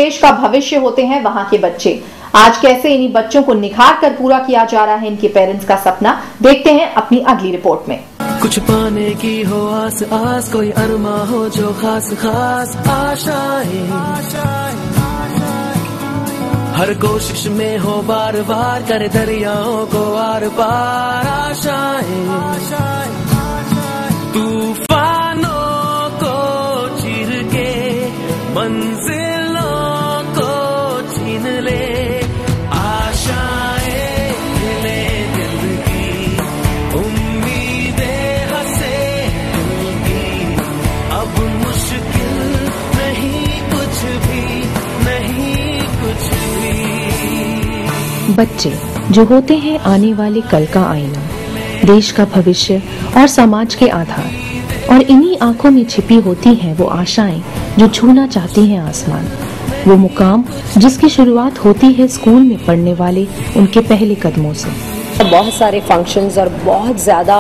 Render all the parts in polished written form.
देश का भविष्य होते हैं वहां के बच्चे। आज कैसे इन्हीं बच्चों को निखार कर पूरा किया जा रहा है इनके पेरेंट्स का सपना, देखते हैं अपनी अगली रिपोर्ट में। कुछ पाने की हो आस आस, कोई अरमा हो जो खास खास आशाएं, हर कोशिश में हो बार बार, करे दरियाओं को आर पार आशाएं, तूफानों को चीर के मंजिलों को छीन ले, आशाएं खिले दिल की, उम्मीदें हंसे दिल की, अब मुश्किल नहीं कुछ भी, नहीं कुछ भी। बच्चे जो होते हैं आने वाले कल का आईना, देश का भविष्य और समाज के आधार, और इन्हीं आंखों में छिपी होती हैं वो आशाएं जो छूना चाहती हैं आसमान, वो मुकाम जिसकी शुरुआत होती है स्कूल में पढ़ने वाले उनके पहले कदमों से। बहुत सारे फंक्शंस और बहुत ज़्यादा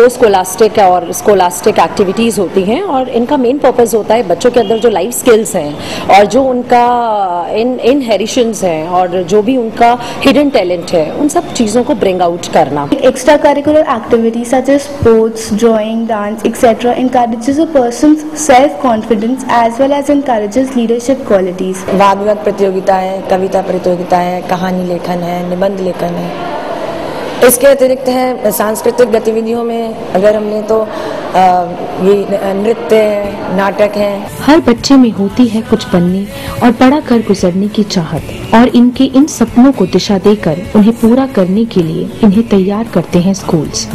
स्कोलास्टिक और स्कोलास्टिक एक्टिविटीज़ होती हैं, और इनका मेन पर्पस होता है बच्चों के अंदर जो लाइफ स्किल्स हैं और जो उनका इनहेरिशंस हैं और जो भी उनका हिडन टैलेंट है, उन सब चीज़ों को ब्रिंग आउट करना। Extra curricular activities such as sports, drawing, dance etcetera encourages a person's self-confidence as well as encourages leadership qualities. वाद विवाद प्रतियोगिता है, कविता प्रतियोगिता है, कहानी लेखन है, निबंध लेखन है। इसके अतिरिक्त है सांस्कृतिक गतिविधियों में अगर हमने तो ये नृत्य है, नाटक है। हर बच्चे में होती है कुछ बनने और बड़ा कर गुजरने की चाहत, और इनके इन सपनों को दिशा देकर उन्हें पूरा करने के लिए इन्हें तैयार करते हैं स्कूल्स।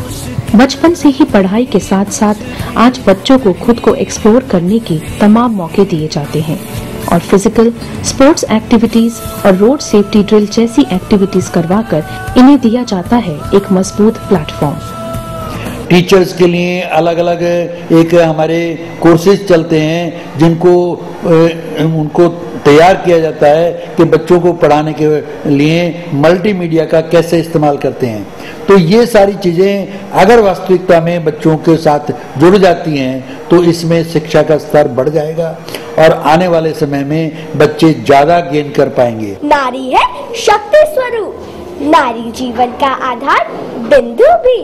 बचपन से ही पढ़ाई के साथ साथ आज बच्चों को खुद को एक्सप्लोर करने के तमाम मौके दिए जाते हैं, और फिजिकल स्पोर्ट्स एक्टिविटीज और रोड सेफ्टी ड्रिल जैसी एक्टिविटीज करवाकर इन्हें दिया जाता है एक मजबूत प्लेटफॉर्म। टीचर्स के लिए अलग अलग एक हमारे कोर्सेज चलते हैं जिनको उनको तैयार किया जाता है कि बच्चों को पढ़ाने के लिए मल्टीमीडिया का कैसे इस्तेमाल करते हैं। तो ये सारी चीज़ें अगर वास्तविकता में बच्चों के साथ जुड़ जाती हैं तो इसमें शिक्षा का स्तर बढ़ जाएगा और आने वाले समय में बच्चे ज़्यादा गेन कर पाएंगे। नारी है शक्ति स्वरूप, नारी जीवन का आधार बिंदु भी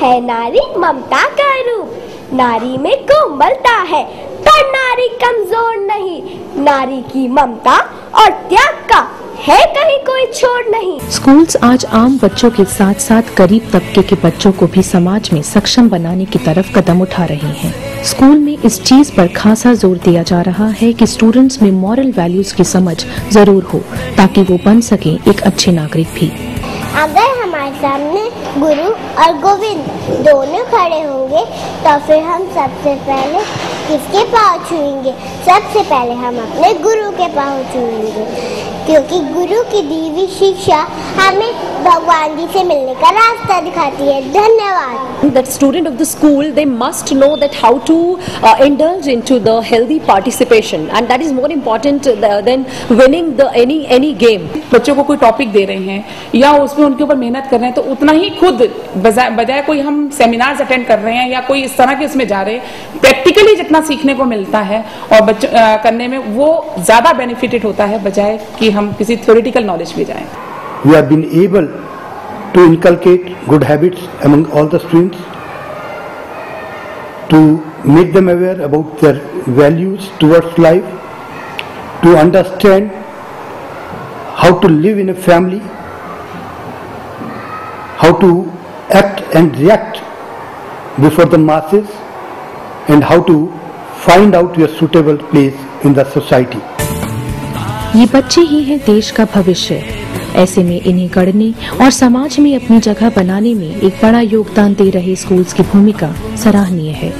है, नारी ममता का रूप, नारी में कोमलता है पर नारी कमजोर नहीं, नारी की ममता और त्याग का है कहीं कोई छोड़ नहीं। स्कूल्स आज आम बच्चों के साथ साथ गरीब तबके के बच्चों को भी समाज में सक्षम बनाने की तरफ कदम उठा रहे हैं। स्कूल में इस चीज पर खासा जोर दिया जा रहा है कि स्टूडेंट्स में मॉरल वैल्यूज की समझ जरूर हो ताकि वो बन सके एक अच्छे नागरिक भी। अगर हमारे सामने गुरु और गोविंद दोनों खड़े होंगे तो फिर हम सबसे पहले किसके पाँव छूएंगे? सबसे पहले हम अपने गुरु के पाँव छूएंगे, क्योंकि गुरु की दी हुई शिक्षा हमें भगवान जी से मिलने का रास्ता दिखाती है। धन्यवाद। That student of the school, they must know that how to indulge into the healthy participation, and that is more important than winning the any game. बच्चों को कोई टॉपिक दे रहे हैं या उसमें उनके ऊपर मेहनत कर रहे हैं तो उतना ही खुद बजाय कोई हम सेमिनार्स अटेंड कर रहे हैं या कोई इस तरह के इसमें जा रहे हैं, प्रैक्टिकली जितना सीखने को मिलता है और बच्चों करने में वो ज्यादा बेनिफिटेड होता है बजाय कि हम किसी थ्योरेटिकल नॉलेज में जाएं। We have been able to inculcate good habits among all the students, to make them aware about their values towards life, to understand how to live in a family, how to act and react before the masses, and how to find out your suitable place in the society. ये बच्चे ही हैं देश का भविष्य। ऐसे में इन्हें गढ़ने और समाज में अपनी जगह बनाने में एक बड़ा योगदान दे रहे स्कूल्स की भूमिका सराहनीय है।